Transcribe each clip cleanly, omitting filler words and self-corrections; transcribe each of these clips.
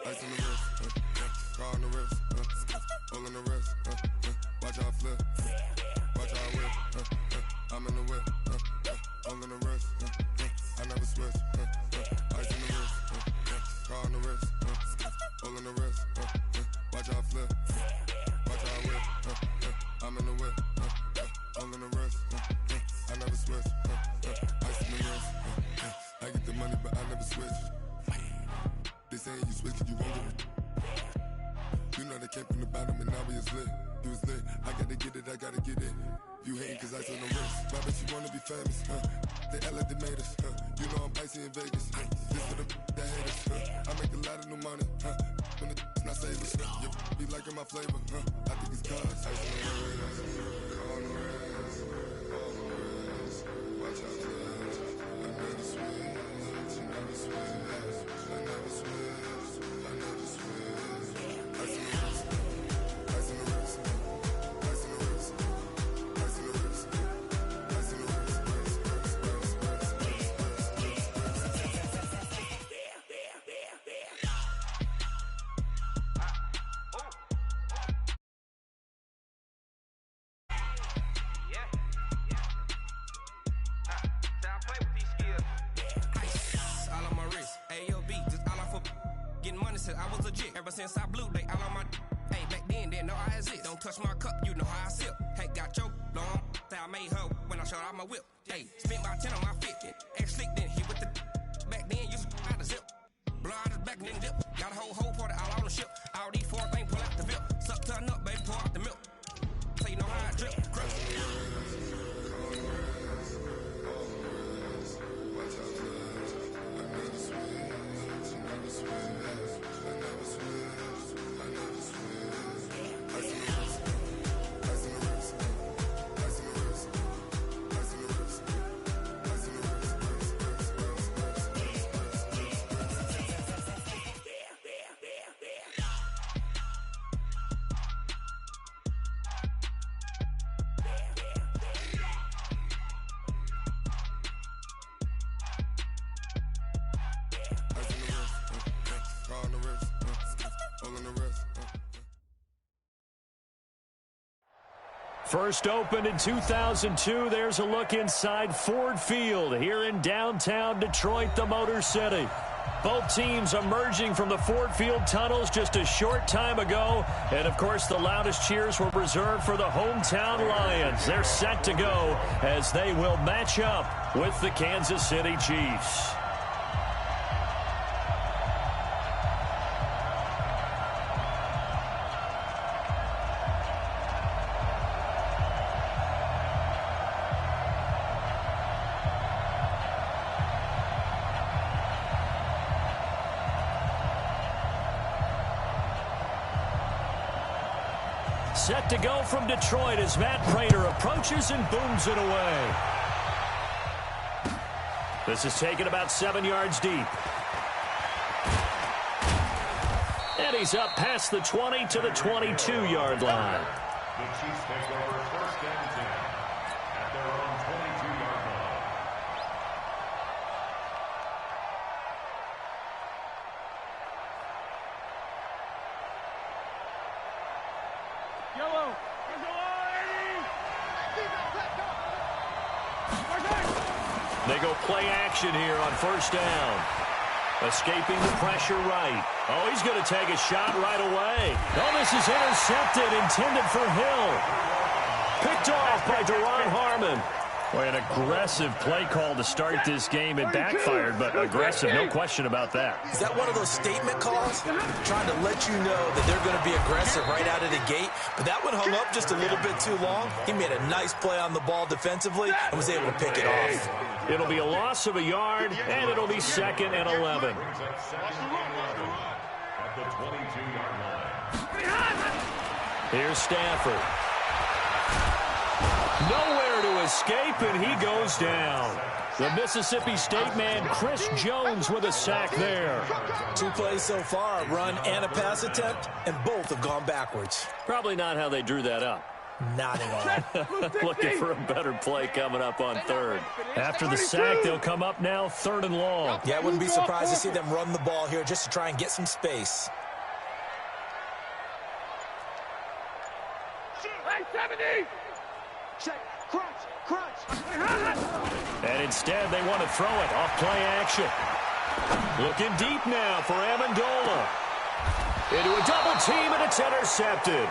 Ice on the wrist, car on the wrist, all on the wrist, watch how I flip, watch how I whip, I'm in the whip, all on the wrist, I never switch, ice on the wrist, car on the wrist, all on the wrist, watch how I flip, watch how I whip, I'm in the whip, all on the wrist, I never switch, ice on the wrist, I get the money but I never switch. They saying you switch, you won't get it. You know they came from the bottom and now we is lit. You was lit, I gotta get it, I gotta get it. You hating cause ice on the wrist. Why bet you wanna be famous, They act like they made us, You know I'm icy in Vegas, This for the that hate us, I make a lot of new money, When the not savers, You be liking my flavor, I think it's cause ice on the wrist, on the wrist, on the wrist. Watch out, cuz I never switch, you never switch. I never switch, I never switch. Ice in the wrist, ice in the wrist, ice in the wrist, ice in the wrist, ice in the wrist, I was legit ever since I blew they all on my hey back then didn't know I exist. Don't touch my cup, you know how I sip. Hey, got your long that I made her when I showed out my whip. Hey, spent about 10 on my fit. Ex slick then hit with the back then used to out the zip. Blow out his back and then dip. Got a whole party all on the ship. All these four things pull out the VIP. Suck turn up, baby, pour out the milk. So you know how I drip. Crush. First opened in 2002, there's a look inside Ford Field here in downtown Detroit, the Motor City. Both teams emerging from the Ford Field tunnels just a short time ago. And, of course, the loudest cheers were reserved for the hometown Lions. They're set to go as they will match up with the Kansas City Chiefs. Set to go from Detroit as Matt Prater approaches and booms it away. This is taken about 7 yards deep. And he's up past the 20 to the 22-yard line. The Chiefs take over first and 10 at their own 22-yard line. They go play action here on first down. Escaping the pressure right. Oh, he's going to take a shot right away. Oh, this is intercepted, intended for Hill. Picked off by Deron Harmon. Boy, an aggressive play call to start this game. It backfired, but aggressive, no question about that. Is that one of those statement calls? Trying to let you know that they're going to be aggressive right out of the gate. But that one hung up just a little bit too long. He made a nice play on the ball defensively and was able to pick it off. It'll be a loss of a yard, and it'll be 2nd and 11. Here's Stafford. Nowhere to escape, and he goes down. The Mississippi State man, Chris Jones, with a sack there. 2 plays so far, a run and a pass attempt, and both have gone backwards. Probably not how they drew that up. Not at all. Looking for a better play coming up on third. After the sack, they'll come up now 3rd and long. Yeah, I wouldn't be surprised to see them run the ball here just to try and get some space. And instead, they want to throw it off play action. Looking deep now for Amendola. Into a double team, and it's intercepted.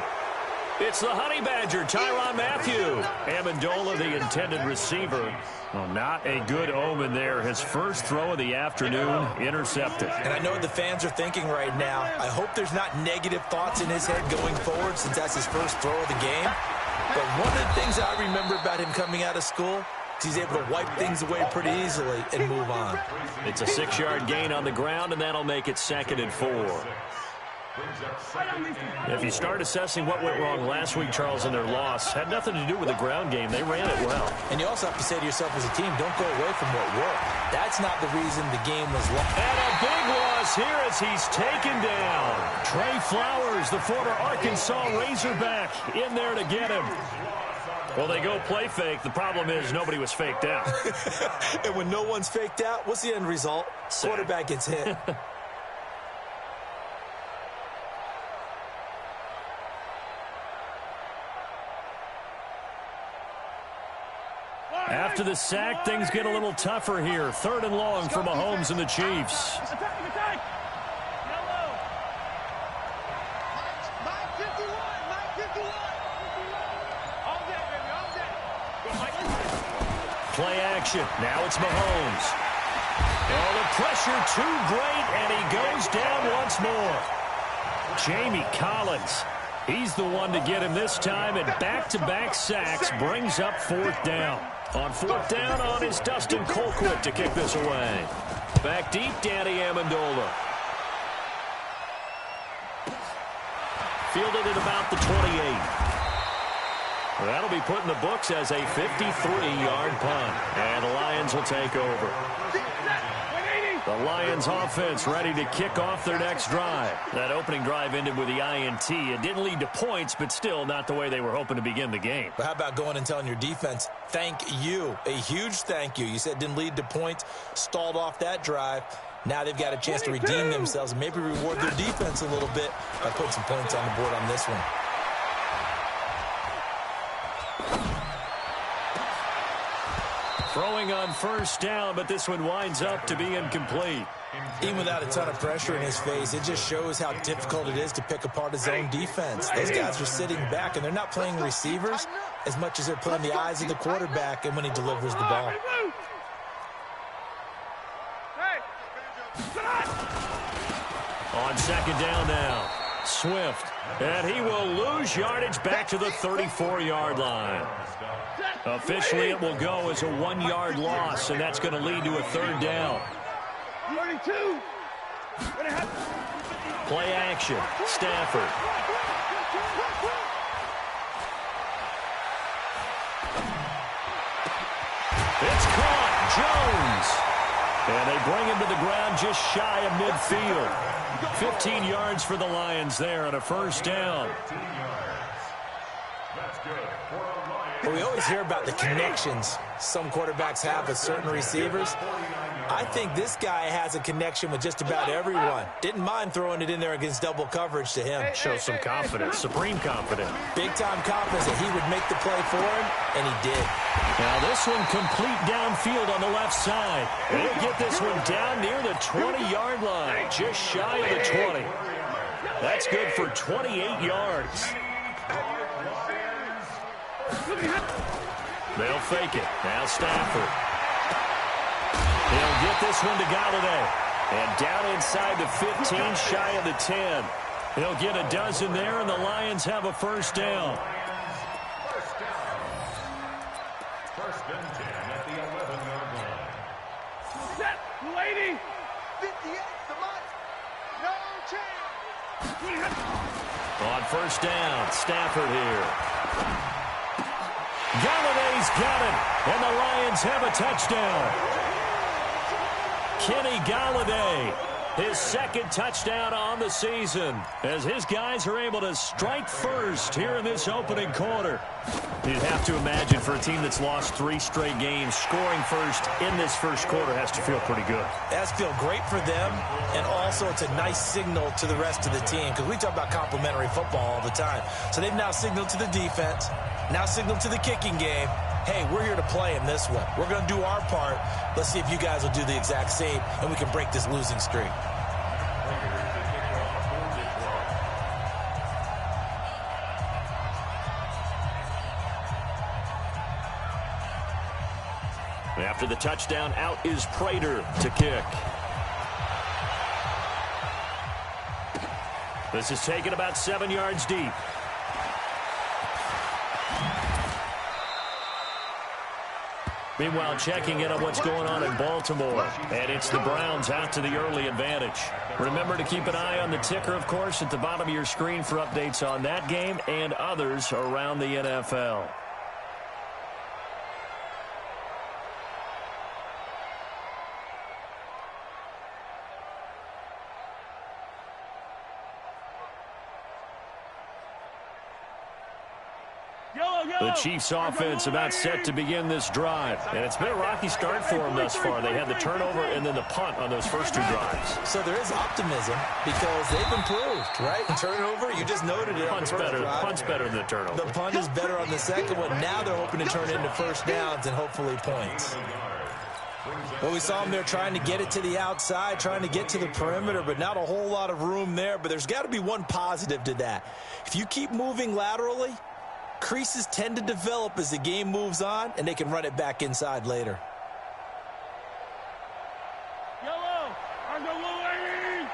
It's the Honey Badger, Tyrann Mathieu. Amendola, the intended receiver. Well, not a good omen there. His first throw of the afternoon, intercepted. And I know what the fans are thinking right now. I hope there's not negative thoughts in his head going forward since that's his first throw of the game. But one of the things I remember about him coming out of school is he's able to wipe things away pretty easily and move on. It's a 6-yard gain on the ground, and that'll make it 2nd and 4. If you start assessing what went wrong last week, Charles, in their loss, had nothing to do with the ground game. They ran it well. And you also have to say to yourself as a team, don't go away from what worked. That's not the reason the game was lost. And a big loss here as he's taken down. Trey Flowers, the former Arkansas Razorback, in there to get him. Well, they go play fake. The problem is nobody was faked out. And when no one's faked out, what's the end result? Quarterback gets hit. After the sack, things get a little tougher here. 3rd and long for Mahomes and the Chiefs. Play action. Now it's Mahomes. Oh, the pressure too great, and he goes down once more. Jamie Collins. He's the one to get him this time, and back-to-back sacks brings up 4th down. On 4th down on is Dustin Colquitt to kick this away. Back deep, Danny Amendola. Fielded at about the 28. That'll be put in the books as a 53-yard punt. And the Lions will take over. The Lions offense ready to kick off their next drive. That opening drive ended with the INT. It didn't lead to points, but still not the way they were hoping to begin the game. But how about going and telling your defense, thank you, a huge thank you. You said it didn't lead to points, stalled off that drive. Now they've got a chance to redeem themselves and maybe reward their defense a little bit by putting some points on the board on this one. Throwing on 1st down, but this one winds up to be incomplete. Even without a ton of pressure in his face, it just shows how difficult it is to pick apart his own defense. Those guys are sitting back, and they're not playing receivers as much as they're playing the eyes of the quarterback and when he delivers the ball. On 2nd down now, Swift. And he will lose yardage back to the 34-yard line. Officially, it will go as a 1-yard loss, and that's going to lead to a 3rd down. Play action, Stafford. It's caught, Jones. And they bring him to the ground just shy of midfield. 15 yards for the Lions there on a 1st down. Well, we always hear about the connections some quarterbacks have with certain receivers. I think this guy has a connection with just about everyone. Didn't mind throwing it in there against double coverage to him. Shows some confidence, supreme confidence. Big-time confidence that he would make the play for him, and he did. Now this one complete downfield on the left side. And he'll get this one down near the 20-yard line, just shy of the 20. That's good for 28 yards. They'll fake it. Now Stafford. He'll get this one to Galladay. And down inside the 15, shy of the 10. He'll get a dozen there, and the Lions have a 1st down. 1st and 10 at the 11-yard line. Set, lady. 58, the mark. No chance. On 1st down, Stafford here. Galladay's got it, and the Lions have a touchdown. Kenny Galladay His second touchdown on the season as his guys are able to strike first here in this opening quarter. You'd have to imagine for a team that's lost 3 straight games, scoring first in this first quarter has to feel pretty good. It has to feel great for them, and also it's a nice signal to the rest of the team because we talk about complimentary football all the time. So they've now signaled to the defense, now signaled to the kicking game, hey, we're here to play in this one. We're going to do our part. Let's see if you guys will do the exact same, and we can break this losing streak. After the touchdown, out is Prater to kick. This is taken about 7 yards deep. Meanwhile, checking in on what's going on in Baltimore. And it's the Browns out to the early advantage. Remember to keep an eye on the ticker, of course, at the bottom of your screen for updates on that game and others around the NFL. The Chiefs offense about set to begin this drive. And it's been a rocky start for them thus far. They had the turnover and then the punt on those first 2 drives. So there is optimism because they've improved, right? Turnover, you just noted it. Punt's better than the turnover. The punt is better on the second one. Now they're hoping to turn it into first downs and hopefully points. Well, we saw them there trying to get it to the outside, trying to get to the perimeter, but not a whole lot of room there. But there's got to be one positive to that. If you keep moving laterally, creases tend to develop as the game moves on, and they can run it back inside later. Yellow, on the way.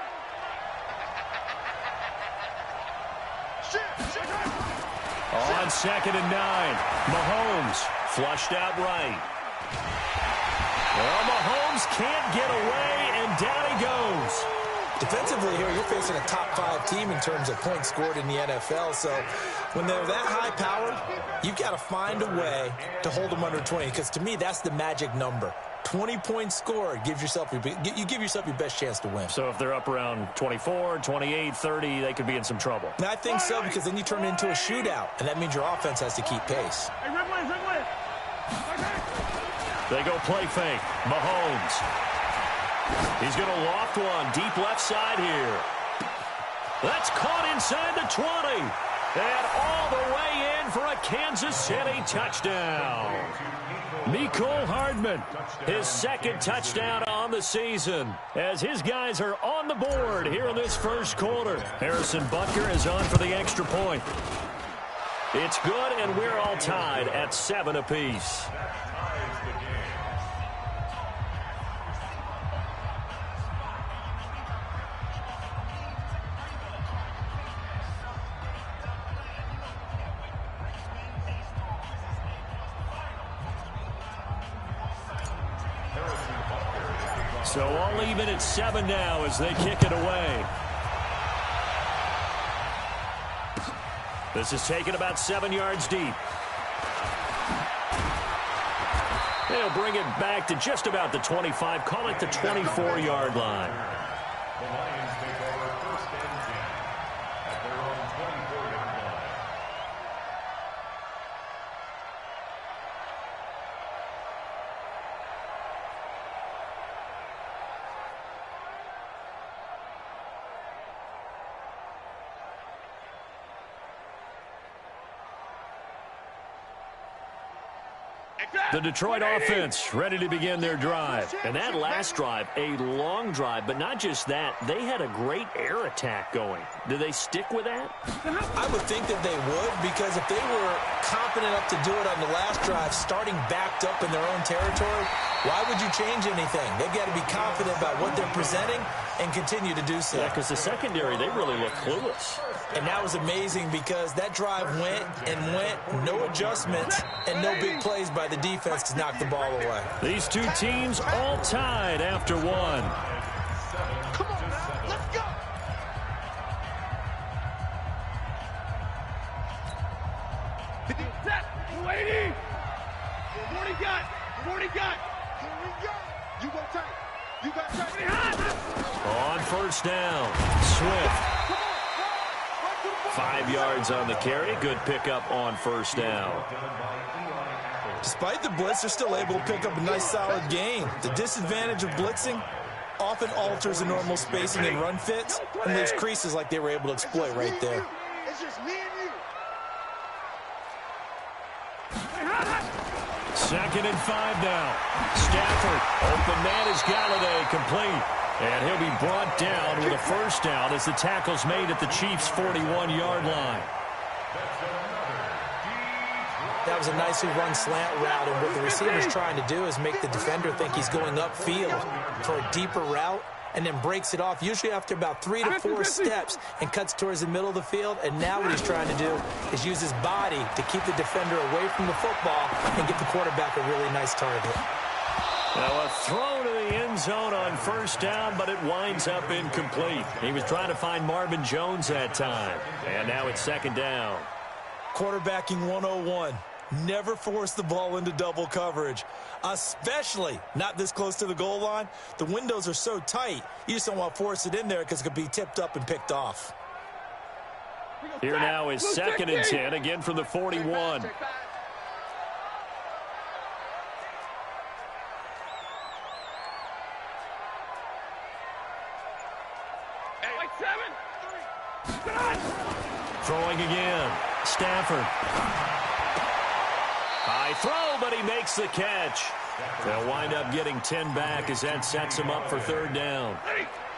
On 2nd and 9, Mahomes flushed out right. Well, Mahomes can't get away, and down he goes. Defensively here, you're facing a top 5 team in terms of points scored in the NFL. So when they're that high-powered, you've got to find a way to hold them under 20. Because to me, that's the magic number. 20 points scored gives yourself you give yourself your best chance to win. So if they're up around 24, 28, 30, they could be in some trouble. And I think so, because then you turn it into a shootout, and that means your offense has to keep pace. Hey, Ridley. They go play fake. Mahomes. He's going to loft one deep left side here. That's caught inside the 20. And all the way in for a Kansas City touchdown. Mecole Hardman, his second touchdown on the season, as his guys are on the board here in this first quarter. Harrison Butker is on for the extra point. It's good, and we're all tied at 7 apiece. So all even at 7 now as they kick it away. This is taken about 7 yards deep. They'll bring it back to just about the 25, call it the 24-yard line. The Lions take over 1st and 10 at their own 24-yard line. The Detroit offense ready to begin their drive. And that last drive, a long drive, but not just that, they had a great air attack going. Do they stick with that? I would think that they would, because if they were confident enough to do it on the last drive, starting backed up in their own territory, why would you change anything? They've got to be confident about what they're presenting and continue to do so. Yeah, because the secondary, they really look clueless. And that was amazing because that drive went and went, no adjustments, and no big plays by the defense to knock the ball away. These two teams all tied after 1. Come on now, let's go. Set, 280. What do you got? What do you got? Here we go. You go tight. You got tight. On first down. Swift. 5 yards on the carry. Good pickup on first down. Despite the blitz, they're still able to pick up a nice solid gain. The disadvantage of blitzing often alters the normal spacing and run fits and leaves creases like they were able to exploit right there. It's just me and you. 2nd and 5 now. Stafford. Open man is Galladay, complete. And he'll be brought down with a first down as the tackle's made at the Chiefs' 41-yard line. That was a nicely run slant route, and what the receiver's trying to do is make the defender think he's going upfield for a deeper route and then breaks it off, usually after about 3 to 4 steps, and cuts towards the middle of the field. And now what he's trying to do is use his body to keep the defender away from the football and give the quarterback a really nice target. Now a throw to the end zone on first down, but it winds up incomplete. He was trying to find Marvin Jones that time. And now it's 2nd down. Quarterbacking 101. Never force the ball into double coverage, especially not this close to the goal line. The windows are so tight, you just don't want to force it in there because it could be tipped up and picked off. Here now is 2nd and 10, again from the 41. Throwing again. Stafford. High throw, but he makes the catch. They'll wind up getting 10 back as that sets him up for 3rd down.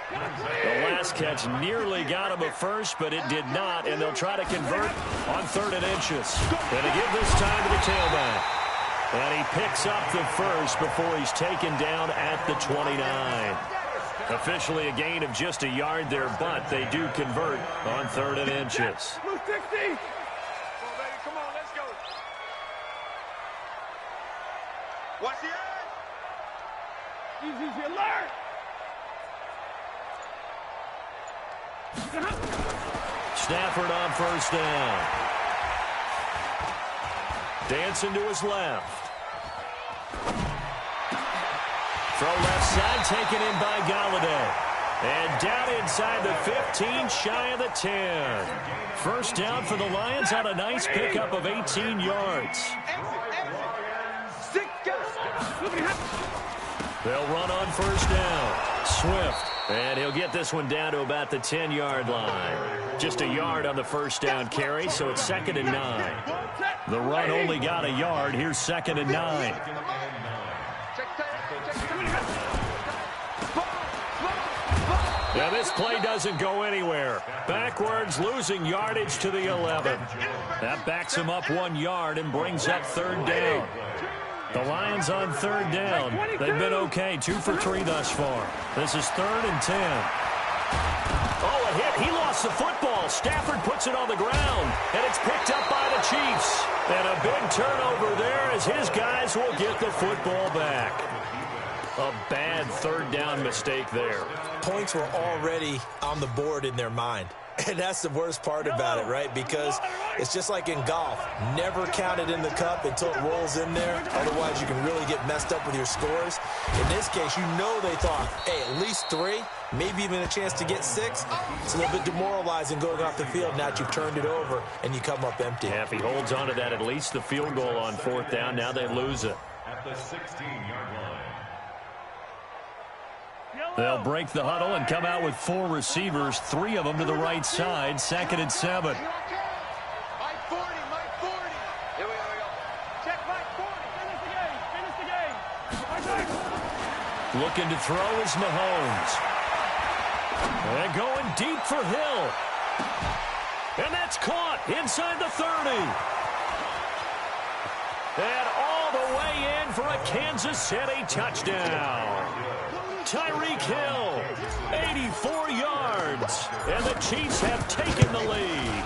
The last catch nearly got him a first, but it did not, and they'll try to convert on 3rd and inches. And to give this time to the tailback. And he picks up the first before he's taken down at the 29. Officially a gain of just a yard there, but they do convert on 3rd and inches. Watch the edge. Easy, alert. Stafford on first down. Dancing to his left. Throw left side, taken in by Galladay. And down inside the 15, shy of the 10. First down for the Lions on a nice pickup of 18 yards. They'll run on first down. Swift. And he'll get this one down to about the 10-yard line. Just a yard on the first down carry, so it's 2nd and 9. The run only got a yard. Here's 2nd and 9. Now this play doesn't go anywhere. Backwards, losing yardage to the 11. That backs him up 1 yard and brings up 3rd down. The Lions on 3rd down. They've been okay, 2 for 3 thus far. This is 3rd and 10. Oh, a hit. He lost the football. Stafford puts it on the ground, and it's picked up by the Chiefs. And a big turnover there as his guys will get the football back. A bad 3rd down mistake there. Points were already on the board in their mind. And that's the worst part about it, right? Because it's just like in golf. Never count it in the cup until it rolls in there. Otherwise, you can really get messed up with your scores. In this case, you know they thought, hey, at least 3, maybe even a chance to get 6. It's a little bit demoralizing going off the field now that you've turned it over and you come up empty. Yeah, if he holds on to that, at least the field goal on 4th down. Now they lose it. At the 16-yard line. They'll break the huddle and come out with 4 receivers, 3 of them to the right side. 2nd and 7. Mike 40. Here we go. Check Mike 40. Finish the game. Looking to throw is Mahomes. And going deep for Hill. And that's caught inside the 30. And all the way in for a Kansas City touchdown. Tyreek Hill, 84 yards, and the Chiefs have taken the lead.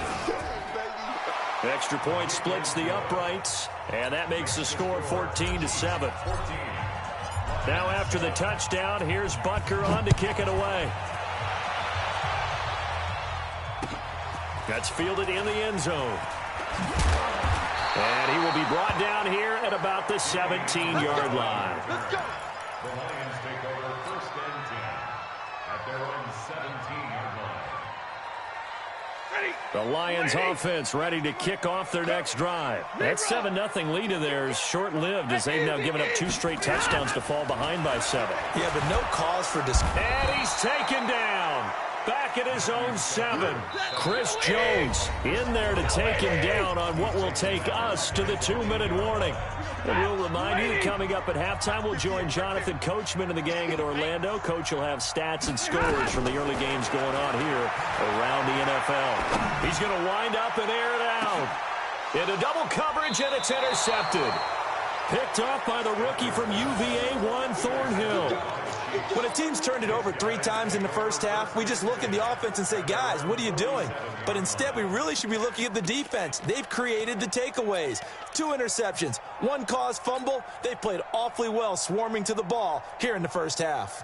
Extra point splits the uprights, and that makes the score 14-7. Now after the touchdown, here's Butker on to kick it away. That's fielded in the end zone. And he will be brought down here at about the 17-yard line. The Lions take over 1st and 10 at at their own 17-yard line. The Lions offense ready to kick off their next drive. That 7-0 lead of theirs short-lived as they've now given up 2 straight touchdowns to fall behind by 7. Yeah, but no cause for And he's taken down. Back at his own 7. Chris Jones in there to take him down on what will take us to the 2-minute warning. And we'll remind you that coming up at halftime, we'll join Jonathan Coachman and the gang at Orlando. Coach will have stats and scores from the early games going on here around the NFL. He's going to wind up and air it out. Into double coverage, and it's intercepted. Picked off by the rookie from UVA, Juan Thornhill. When a team's turned it over 3 times in the first half, we just look at the offense and say, guys, what are you doing? But instead, we really should be looking at the defense. They've created the takeaways. 2 interceptions, 1 caused fumble. They played awfully well swarming to the ball here in the first half.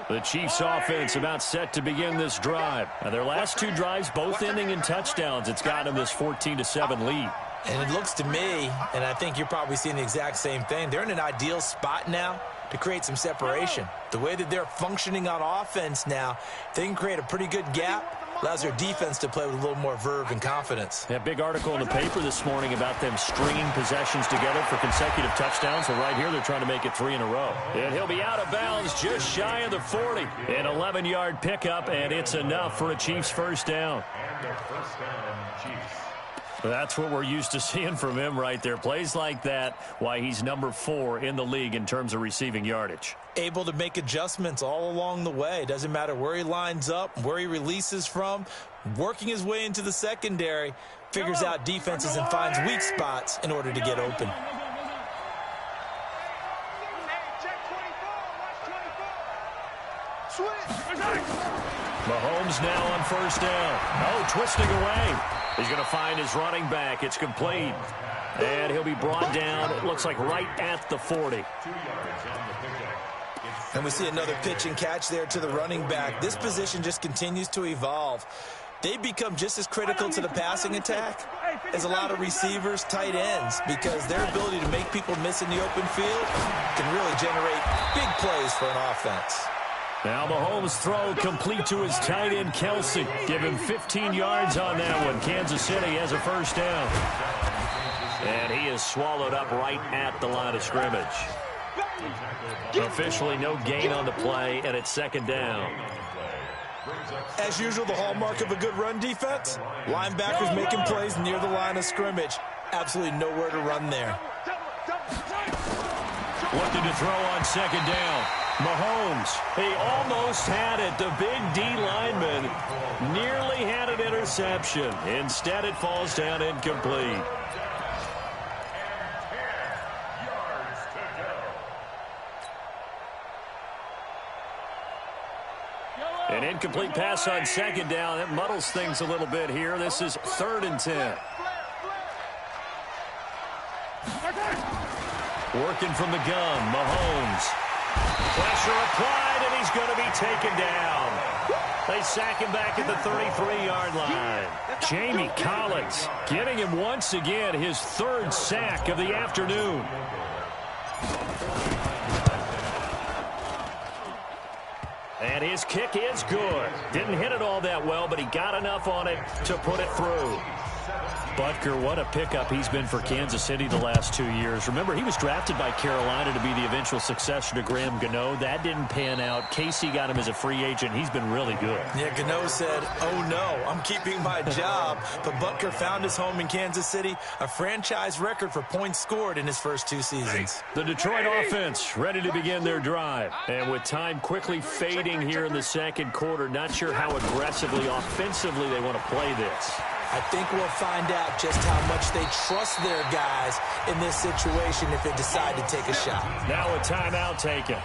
The Chiefs offense about set to begin this drive. Now, their last 2 drives, both ending in touchdowns. It's got them this 14-7 lead. And it looks to me, and I think you're probably seeing the exact same thing, they're in an ideal spot now to create some separation. The way that they're functioning on offense now, they can create a pretty good gap. Allows their defense to play with a little more verve and confidence. That big article in the paper this morning about them stringing possessions together for consecutive touchdowns. So right here, they're trying to make it 3 in a row. And he'll be out of bounds just shy of the 40. An 11-yard pickup, and it's enough for a Chiefs first down. And their first down, Chiefs. That's what we're used to seeing from him right there. Plays like that, why he's number 4 in the league in terms of receiving yardage. Able to make adjustments all along the way. Doesn't matter where he lines up, where he releases from. Working his way into the secondary. Figures out defenses and finds weak spots in order to get open. Mahomes now on first down. Oh, twisting away. He's going to find his running back. It's complete. And he'll be brought down, it looks like, right at the 40. 2 yards on the pickup. And we see another pitch and catch there to the running back. This position just continues to evolve. They become just as critical to the passing attack as a lot of receivers, tight ends, because their ability to make people miss in the open field can really generate big plays for an offense. Now Mahomes' throw complete to his tight end, Kelsey. Give him 15 yards on that one. Kansas City has a first down. And he is swallowed up right at the line of scrimmage. Officially no gain on the play, and it's second down. As usual, the hallmark of a good run defense, linebackers making plays near the line of scrimmage. Absolutely nowhere to run there. Looking to throw on second down. Mahomes, he almost had it. The big D lineman nearly had an interception. Instead, it falls down incomplete. An incomplete pass on second down. It muddles things a little bit here. This is 3rd and 10. Working from the gun, Mahomes. Pressure applied, and he's going to be taken down. They sack him back at the 33-yard line. Jamie Collins getting him once again his 3rd sack of the afternoon. And his kick is good. Didn't hit it all that well, but he got enough on it to put it through. Butker, what a pickup he's been for Kansas City the last 2 years. Remember, he was drafted by Carolina to be the eventual successor to Graham Gano. That didn't pan out. Casey got him as a free agent. He's been really good. Yeah, Gano said, oh no, I'm keeping my job. But Butker found his home in Kansas City, a franchise record for points scored in his first 2 seasons. The Detroit offense ready to begin their drive. And with time quickly fading here in the second quarter, not sure how aggressively, offensively they want to play this. I think we'll find out just how much they trust their guys in this situation if they decide to take a shot. Now a timeout taken.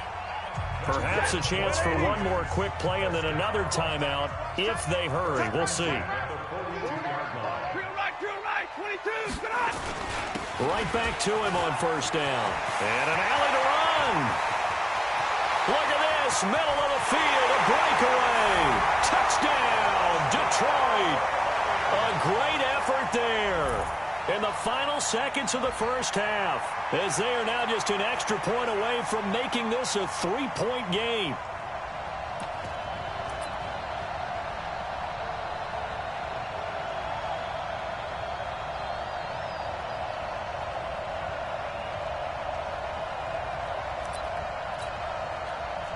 Perhaps a chance for one more quick play and then another timeout if they hurry. We'll see. Right back to him on first down. And an alley to run. Look at this. Across middle of the field, a breakaway. Touchdown, Detroit. A great effort there in the final seconds of the first half, as they are now just an extra point away from making this a 3-point game.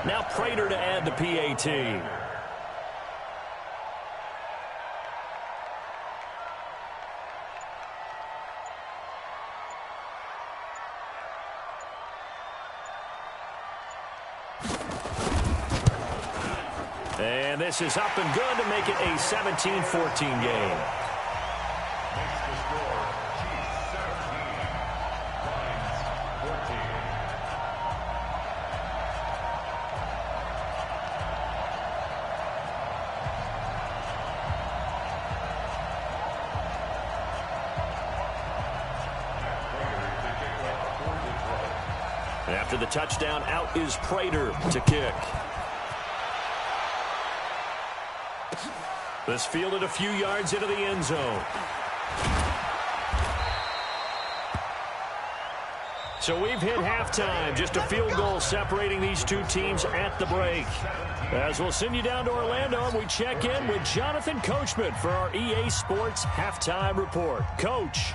Now Prater to add the PAT. And this is up and good to make it a 17-14 game. Makes the score Chiefs 17, Lions 14. After the touchdown, out is Prater to kick. This fielded a few yards into the end zone. So we've hit halftime. Just a field goal separating these two teams at the break. As we'll send you down to Orlando, and we check in with Jonathan Coachman for our EA Sports Halftime Report. Coach.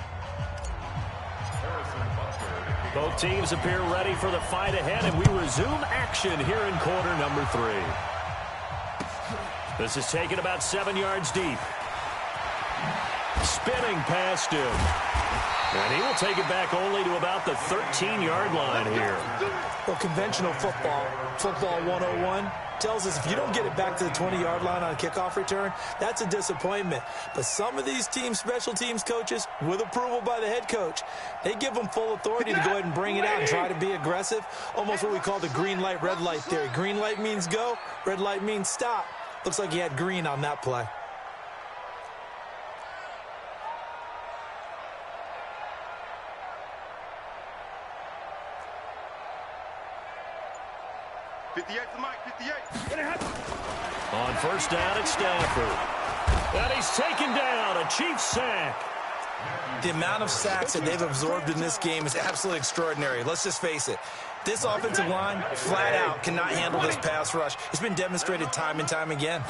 Both teams appear ready for the fight ahead, and we resume action here in quarter number 3. This is taken about 7 yards deep. Spinning past him. And he will take it back only to about the 13-yard line here. Well, conventional football 101, tells us if you don't get it back to the 20-yard line on a kickoff return, that's a disappointment. But some of these teams, special teams coaches, with approval by the head coach, they give them full authority to go ahead and bring it out and try to be aggressive. Almost what we call the green light, red light theory. Green light means go, red light means stop. Looks like he had green on that play. On first down, it's Stafford. And he's taken down, a Chiefs sack. The amount of sacks that they've absorbed in this game is absolutely extraordinary. Let's just face it. This offensive line, flat out, cannot handle this pass rush. It's been demonstrated time and time again.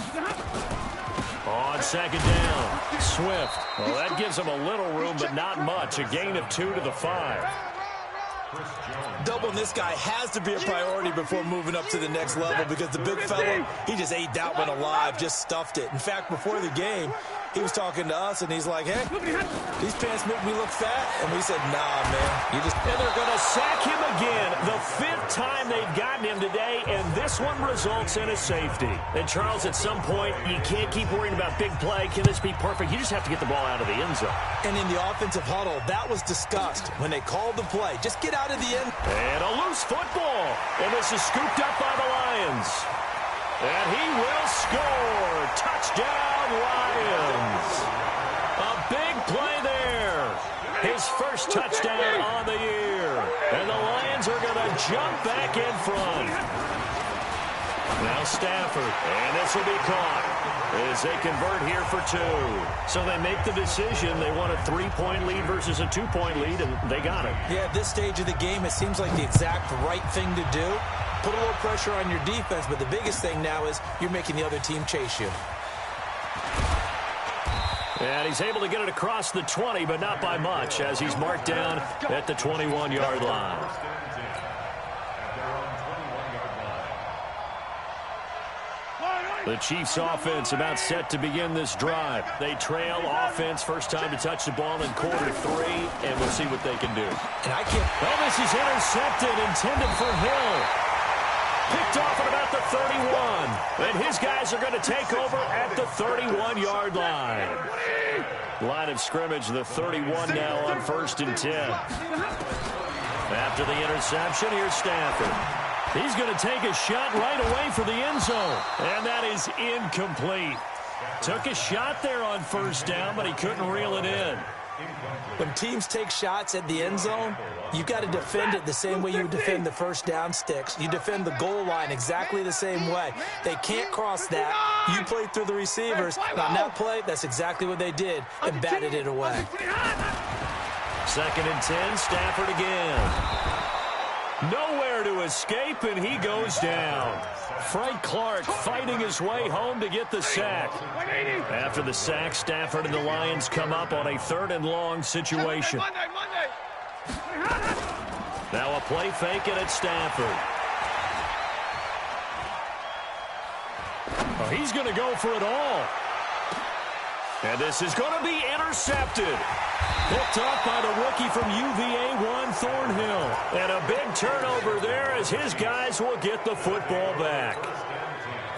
On second down, Swift. Well, that gives him a little room, but not much. A gain of 2 to the 5. Doubling this guy has to be a priority before moving up to the next level, because the big fella, he just ate that one alive, just stuffed it. In fact, before the game, he was talking to us, and he's like, hey, these pants make me look fat. And we said, nah, man. And they're going to sack him again. The 5th time they've gotten him today, and this one results in a safety. And, Charles, at some point, you can't keep worrying about big play. Can this be perfect? You just have to get the ball out of the end zone. And in the offensive huddle, that was discussed when they called the play. Just get out of the end. And a loose football. And this is scooped up by the Lions. And he will score. Touchdown, Lions. A big play there. His first touchdown on the year. And the Lions are going to jump back in front. Now Stafford. And this will be caught as they convert here for 2. So they make the decision. They want a 3-point lead versus a 2-point lead, and they got it. Yeah, at this stage of the game, it seems like the exact right thing to do. Put a little pressure on your defense, but the biggest thing now is you're making the other team chase you. And he's able to get it across the 20, but not by much, as he's marked down at the 21-yard line. The Chiefs offense about set to begin this drive. They trail offense, first time to touch the ball in quarter 3, and we'll see what they can do. And I can't. Well, this is intercepted, intended for Hill. Picked off at about the 31. And his guys are going to take over at the 31-yard line. Line of scrimmage, the 31 now on 1st and 10. After the interception, here's Stafford. He's going to take a shot right away for the end zone. And that is incomplete. Took a shot there on first down, but he couldn't reel it in. When teams take shots at the end zone, you've got to defend it the same way you defend the first down sticks. You defend the goal line exactly the same way. They can't cross that. You play through the receivers. On that play, that's exactly what they did and batted it away. 2nd and 10, Stafford again. Nowhere to escape, and he goes down. Frank Clark fighting his way home to get the sack. After the sack, Stafford and the Lions come up on a 3rd and long situation. Now a play fake, and it's Stafford. Oh, he's going to go for it all. And this is going to be intercepted. Picked up by the rookie from UVA, Juan Thornhill. And a big turnover there as his guys will get the football back.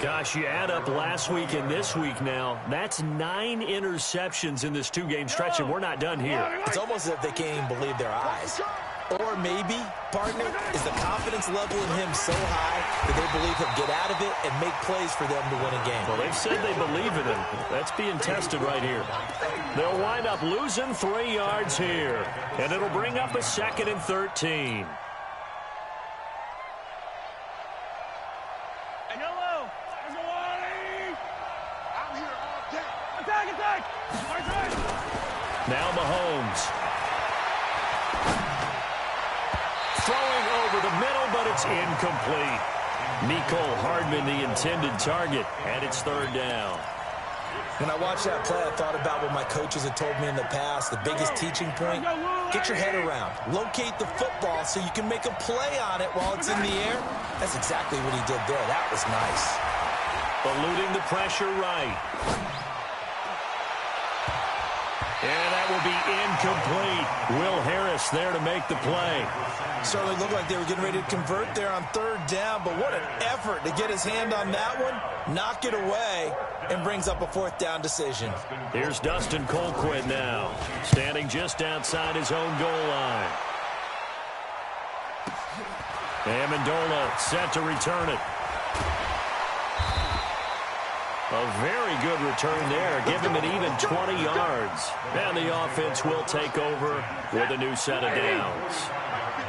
Gosh, you add up last week and this week now, that's 9 interceptions in this 2-game stretch, and we're not done here. It's almost as if they can't even believe their eyes. Or maybe, partner, is the confidence level in him so high that they believe he'll get out of it and make plays for them to win a game. Well, they've said they believe in him. That's being tested right here. They'll wind up losing 3 yards here, and it'll bring up a 2nd and 13. Now Mahomes. Throwing over the middle, but it's incomplete. Mecole Hardman, the intended target, and it's 3rd down. When I watched that play, I thought about what my coaches had told me in the past. The biggest teaching point, get your head around. Locate the football so you can make a play on it while it's in the air. That's exactly what he did there. That was nice. Eluding the pressure right. And that will be incomplete. Will Harris there to make the play. Certainly looked like they were getting ready to convert there on 3rd down, but what an effort to get his hand on that one, knock it away, and brings up a 4th down decision. Here's Dustin Colquitt now, standing just outside his own goal line. Amendola set to return it. A very good return there. Give him an even 20 yards. And the offense will take over with a new set of downs.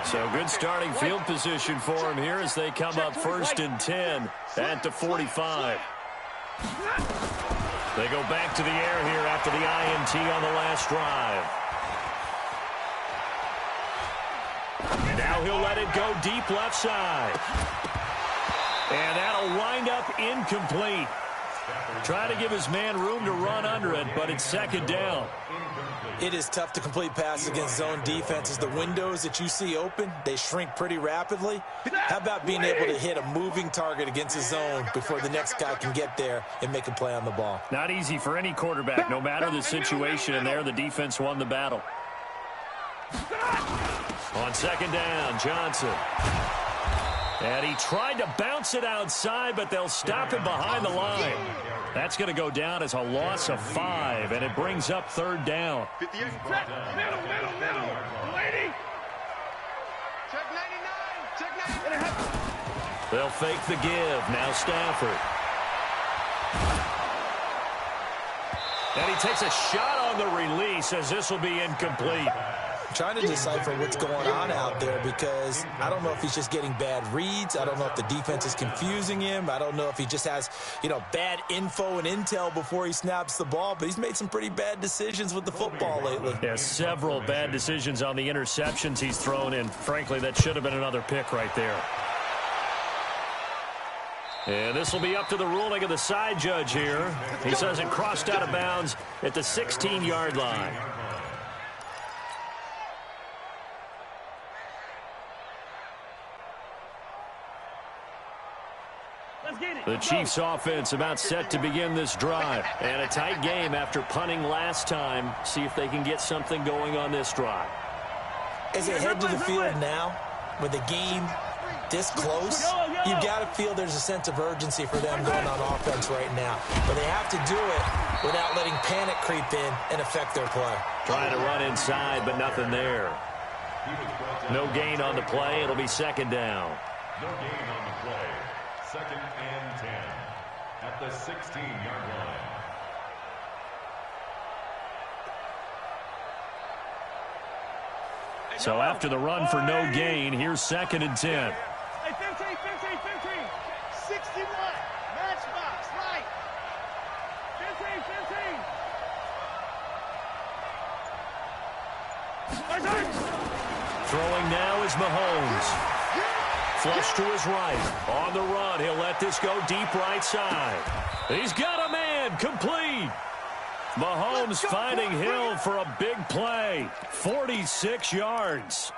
So good starting field position for him here as they come up 1st and 10 at the 45. They go back to the air here after the INT on the last drive. Now he'll let it go deep left side. And that'll wind up incomplete. Trying to give his man room to run under it, but it's 2nd down. It is tough to complete passes against zone defenses. The windows that you see open, they shrink pretty rapidly. How about being able to hit a moving target against a zone before the next guy can get there and make a play on the ball? Not easy for any quarterback, no matter the situation, and there the defense won the battle. On 2nd down, Johnson. And he tried to bounce it outside, but they'll stop him behind the line. That's going to go down as a loss of 5, and it brings up 3rd down. 58. Middle. Lady. Check 99. Check 99. They'll fake the give. Now Stafford. And he takes a shot on the release as this will be incomplete. Trying to decipher what's going on out there because I don't know if he's just getting bad reads. I don't know if the defense is confusing him. I don't know if he just has, bad info and intel before he snaps the ball, but he's made some pretty bad decisions with the football lately. Yeah, several bad decisions on the interceptions he's thrown in. Frankly, that should have been another pick right there. And this will be up to the ruling of the side judge here. He says it crossed out of bounds at the 16-yard line. The Chiefs offense about set to begin this drive. And a tight game after punting last time. See if they can get something going on this drive. As they head to the field now, with the game this close, you've got to feel there's a sense of urgency for them going on offense right now. But they have to do it without letting panic creep in and affect their play. Trying to run inside, but nothing there. No gain on the play. It'll be 2nd down. No gain on the play. 2nd and 10 at the 16-yard line. So after the run for no gain, here's 2nd and 10. Hey, 15, 61. Matchbox, right. 15. Throwing now is Mahomes. Flush to his right. On the run, he'll let this go deep right side. He's got a man, complete. Mahomes finding Hill for a big play. 46 yards.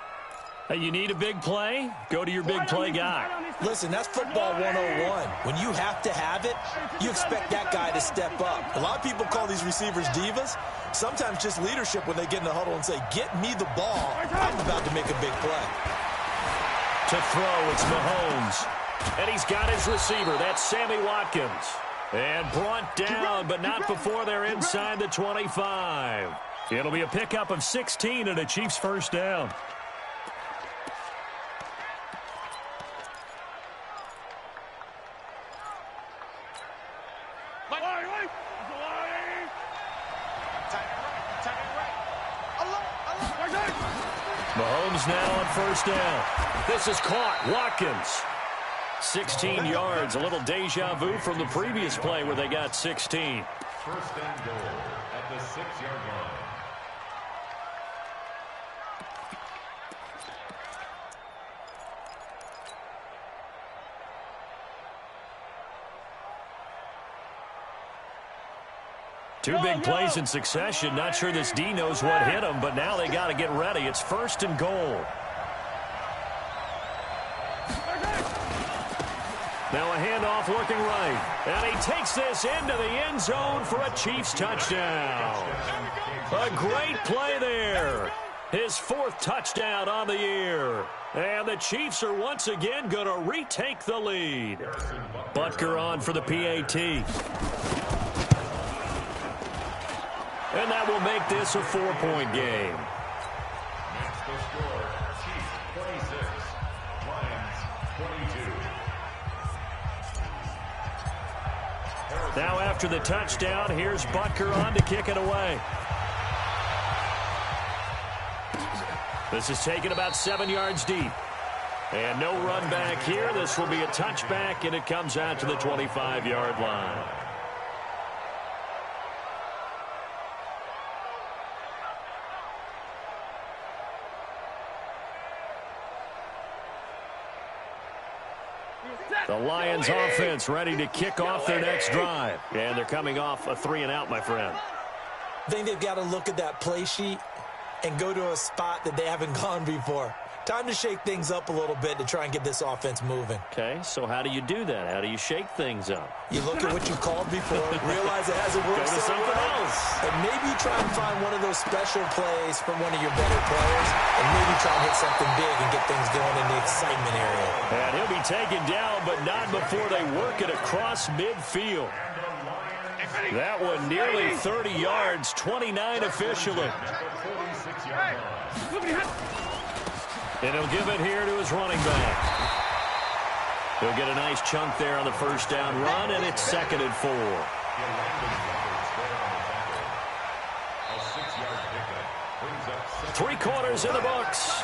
Hey, you need a big play? Go to your big play guy. Listen, that's football 101. When you have to have it, you expect that guy to step up. A lot of people call these receivers divas. Sometimes just leadership when they get in the huddle and say, get me the ball. I'm about to make a big play. To throw, it's Mahomes. And he's got his receiver. That's Sammy Watkins. And brought down, but not before they're inside the 25. It'll be a pickup of 16 and a Chiefs first down. Mahomes now on first down. This is caught. Watkins. 16 yards. A little deja vu from the previous play where they got 16. First and goal at the 6-yard line. Two big plays in succession. Not sure this D knows what hit him, but now they got to get ready. It's first and goal. Now a handoff looking right. And he takes this into the end zone for a Chiefs touchdown. A great play there. His 4th touchdown on the year. And the Chiefs are once again going to retake the lead. Butker on for the PAT. And that will make this a 4-point game. That's the score. Chiefs 26, Lions 22. Now after the touchdown, here's Butker on to kick it away. This is taken about 7 yards deep. And no run back here. This will be a touchback, and it comes out to the 25-yard line. The Lions offense ready to kick off their next drive. And thee coming off a 3-and-out, my friend. I think they've got to look at that play sheet and go to a spot that they haven't gone before. Time to shake things up a little bit to try and get this offense moving. Okay, so how do you do that? How do you shake things up? You look at what you called before, realize it hasn't worked Go to so something well, else. and maybe try and find one of those special plays from one of your better players, and maybe try and hit something big and get things going in the excitement area. And he'll be taken down, but not before they work it across midfield. That one nearly 30 yards, 29 officially. And he'll give it here to his running back. He'll get a nice chunk there on the first down run, and it's 2nd and 4. Three quarters in the books.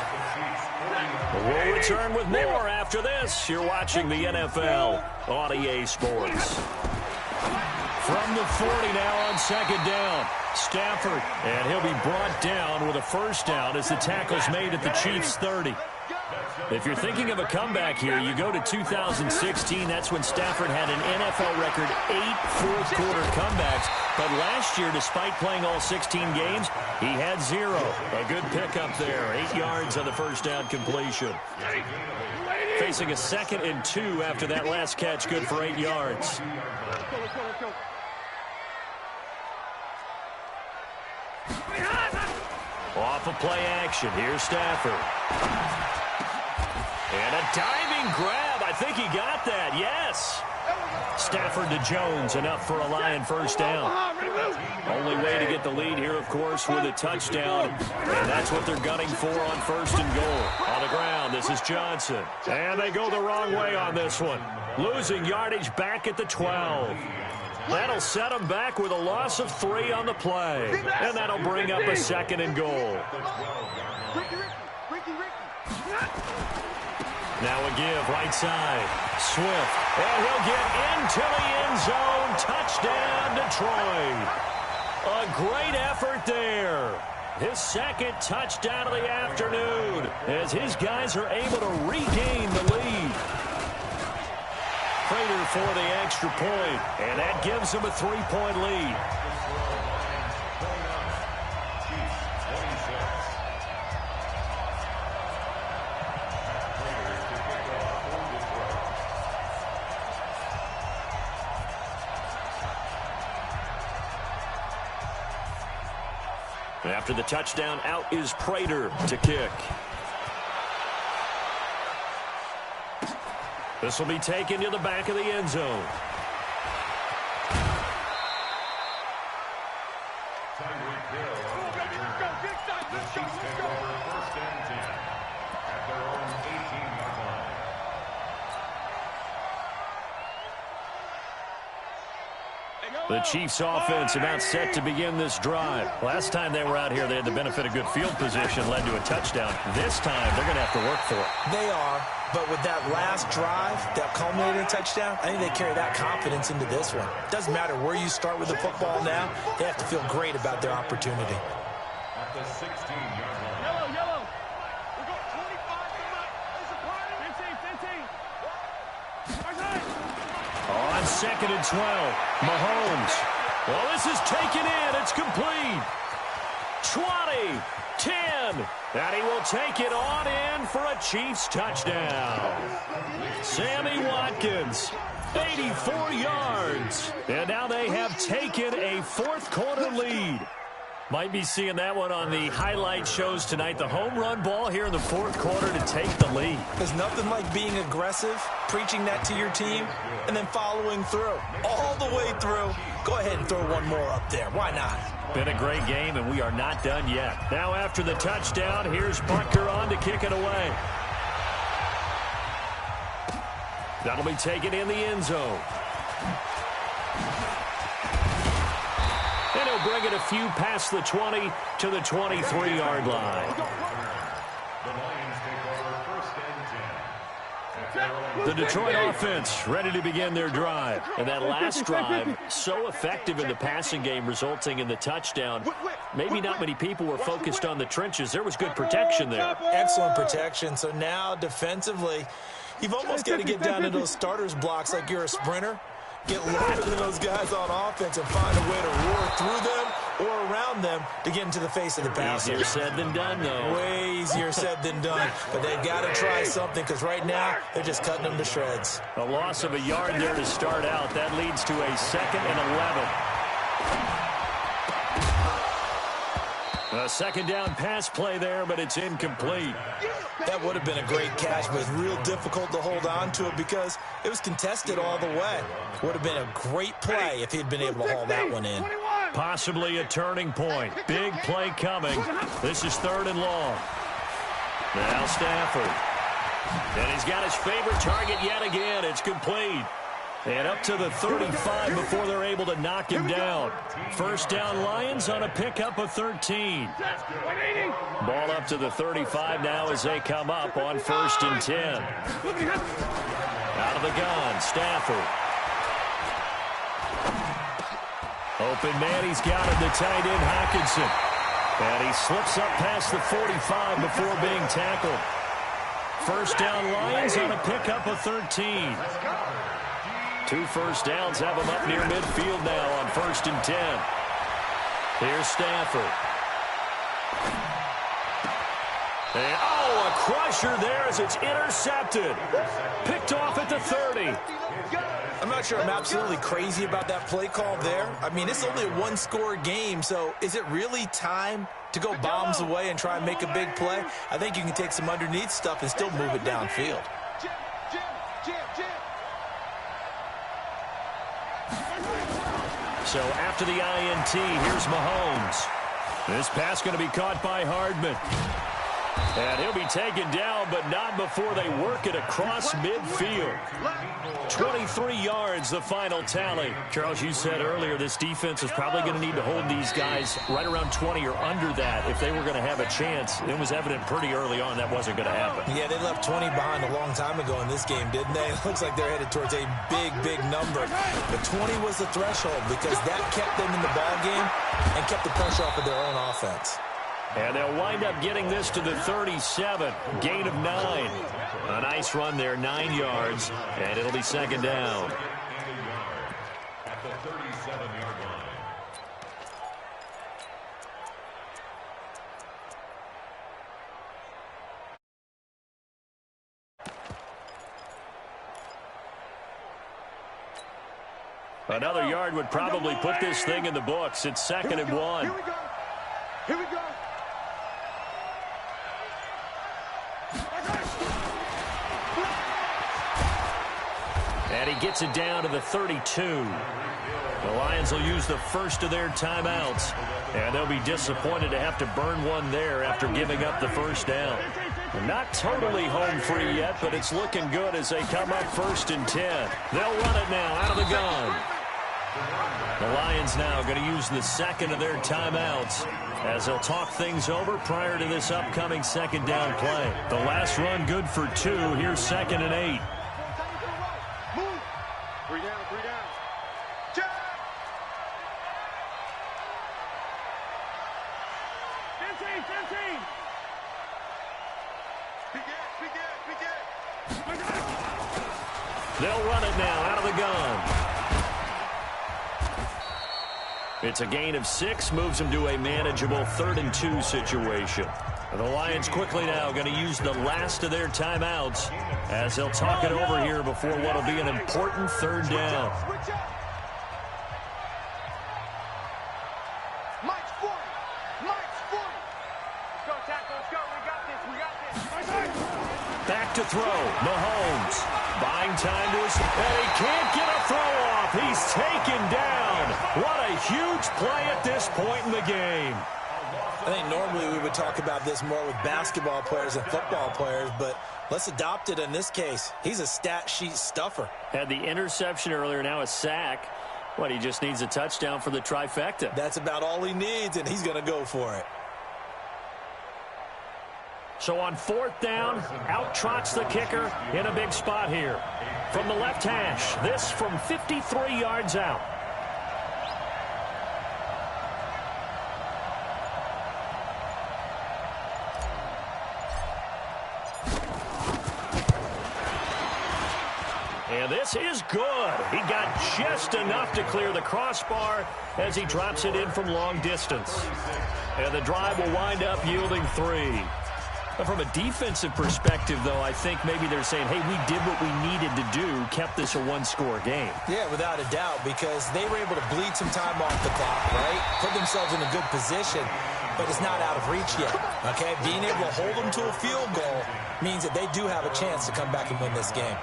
We'll return with more after this. You're watching the NFL on EA Sports. From the 40 now on 2nd down. Stafford, and he'll be brought down with a first down as the tackle's made at the Chiefs' 30. If you're thinking of a comeback here, you go to 2016. That's when Stafford had an NFL record 8 fourth-quarter comebacks. But last year, despite playing all 16 games, he had 0. A good pickup there. 8 yards on the first down completion. Facing a 2nd and 2 after that last catch, good for 8 yards. Off of play action. Here's Stafford. And a diving grab. I think he got that. Yes. Stafford to Jones. Enough for a Lion first down. Only way to get the lead here, of course, with a touchdown. And that's what they're gunning for on 1st and goal. On the ground, this is Johnson. And they go the wrong way on this one. Losing yardage back at the 12. That'll set them back with a loss of 3 on the play. And that'll bring up a 2nd and goal. Now a give, right side. Swift. And he'll get into the end zone. Touchdown, Detroit. A great effort there. His second touchdown of the afternoon as his guys are able to regain the lead. Prater for the extra point, and that gives him a 3-point lead. After the touchdown, out is Prater to kick. This will be taken to the back of the end zone. The Chiefs offense about set to begin this drive. Last time they were out here, they had the benefit of good field position, led to a touchdown. This time, they're going to have to work for it. They are, but with that last drive, that culminating touchdown, I think they carry that confidence into this one. Doesn't matter where you start with the football now, they have to feel great about their opportunity. At the 16-yard line. Yellow. We got 25 to make. There's a party. 15. On 2nd and 12, Mahomes. Well, this is taken in. It's complete. 20, 10, and he will take it on in for a Chiefs touchdown. Sammy Watkins, 84 yards. And now they have taken a fourth-quarter lead. Might be seeing that one on the highlight shows tonight. The home run ball here in the fourth quarter to take the lead. There's nothing like being aggressive, preaching that to your team, and then following through. All the way through. Go ahead and throw one more up there. Why not? Been a great game, and we are not done yet. Now after the touchdown, here's Butker on to kick it away. That'll be taken in the end zone. And he'll bring it a few past the 20 to the 23-yard line. The Lions take over 1st and 10. The Detroit offense ready to begin their drive. And that last drive, so effective in the passing game, resulting in the touchdown. Maybe not many people were focused on the trenches. There was good protection there. Excellent protection. So now defensively, you've almost got to get down to those starters blocks like you're a sprinter. Get lower than those guys on offense and find a way to roar through them or around them to get into the face of the passer. Easier said than done, though. Way easier said than done. But they've got to try something because right now they're just cutting them to shreds. A loss of a yard there to start out. That leads to a 2nd and 11. A second down pass play there, but it's incomplete. That would have been a great catch, but it's real difficult to hold on to it because it was contested all the way. Would have been a great play if he'd been able to haul that one in. Possibly a turning point. Big play coming. This is 3rd and long. Now Stafford. And he's got his favorite target yet again. It's complete. And up to the 35 before they're able to knock him down. First down Lions on a pickup of 13. Ball up to the 35 now as they come up on 1st and 10. Out of the gun, Stafford. Open man, he's got him, the tight end Hockenson. And he slips up past the 45 before being tackled. First down Lions on a pickup of 13. 2 first downs have him up near midfield now on 1st and 10. Here's Stafford. And, a crusher there as it's intercepted. Picked off at the 30. I'm not sure I'm absolutely crazy about that play call there. I mean, it's only a one-score game, so is it really time to go bombs away and try and make a big play? I think you can take some underneath stuff and still move it downfield. So after the INT, here's Mahomes. This pass going to be caught by Hardman. And he'll be taken down, but not before they work it across midfield. 23 yards, the final tally. Charles, you said earlier this defense is probably going to need to hold these guys right around 20 or under that if they were going to have a chance. It was evident pretty early on that wasn't going to happen. Yeah, they left 20 behind a long time ago in this game, didn't they? It looks like they're headed towards a big, big number. But 20 was the threshold because that kept them in the ball game and kept the pressure off of their own offense. And they'll wind up getting this to the 37. Gain of 9. A nice run there, 9 yards, and it'll be second down. At the 37-yard line. Another yard would probably put this thing in the books. It's second and 1. Here we go. Here we go. And he gets it down to the 32. The Lions will use the first of their timeouts. And they'll be disappointed to have to burn one there after giving up the first down. Not totally home free yet, but it's looking good as they come up 1st and 10. They'll run it now out of the gun. The Lions now going to use the second of their timeouts as they'll talk things over prior to this upcoming second down play. The last run good for 2. Here's 2nd and 8. Move. 3 down, 3 down. Check. 15, 15. Begin. They'll run it now out of the gun. It's a gain of 6, moves them to a manageable 3rd and 2 situation. And the Lions quickly now going to use the last of their timeouts as they'll talk it over here before what will be an important 3rd down. Switch up. Mike's 40. Mike's 40. Let's go, tackle. Let's go. We got this. We got this. Back to throw. Mahomes buying time to his... And he can't get a throw off. He's taken down. What a huge play at this point in the game. I think normally we would talk about this more with basketball players and football players, but let's adopt it in this case. He's a stat sheet stuffer. Had the interception earlier, now a sack. What, he just needs a touchdown for the trifecta. That's about all he needs, and he's going to go for it. So on 4th down, out trots the kicker in a big spot here. From the left hash, this from 53 yards out. And this is good. He got just enough to clear the crossbar as he drops it in from long distance. And the drive will wind up yielding 3. From a defensive perspective, though, I think maybe they're saying, hey, we did what we needed to do, kept this a 1-score game. Yeah, without a doubt, because they were able to bleed some time off the clock, right? Put themselves in a good position, but it's not out of reach yet, okay? Being able to hold them to a field goal means that they do have a chance to come back and win this game.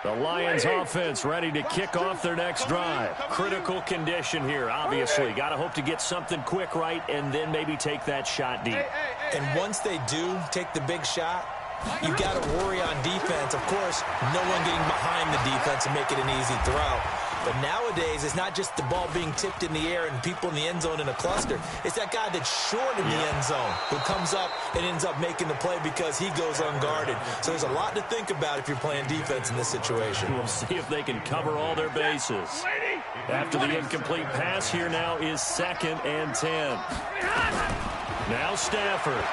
The Lions offense ready to kick off their next drive. Critical condition here, obviously. Got to hope to get something quick right and then maybe take that shot deep. And once they do take the big shot, you got to worry on defense. Of course, no one getting behind the defense and make it an easy throw. But nowadays, it's not just the ball being tipped in the air and people in the end zone in a cluster. It's that guy that's short in the end zone who comes up and ends up making the play because he goes unguarded. So there's a lot to think about if you're playing defense in this situation. We'll see if they can cover all their bases. After the incomplete pass, here now is 2nd and 10. Now Stafford.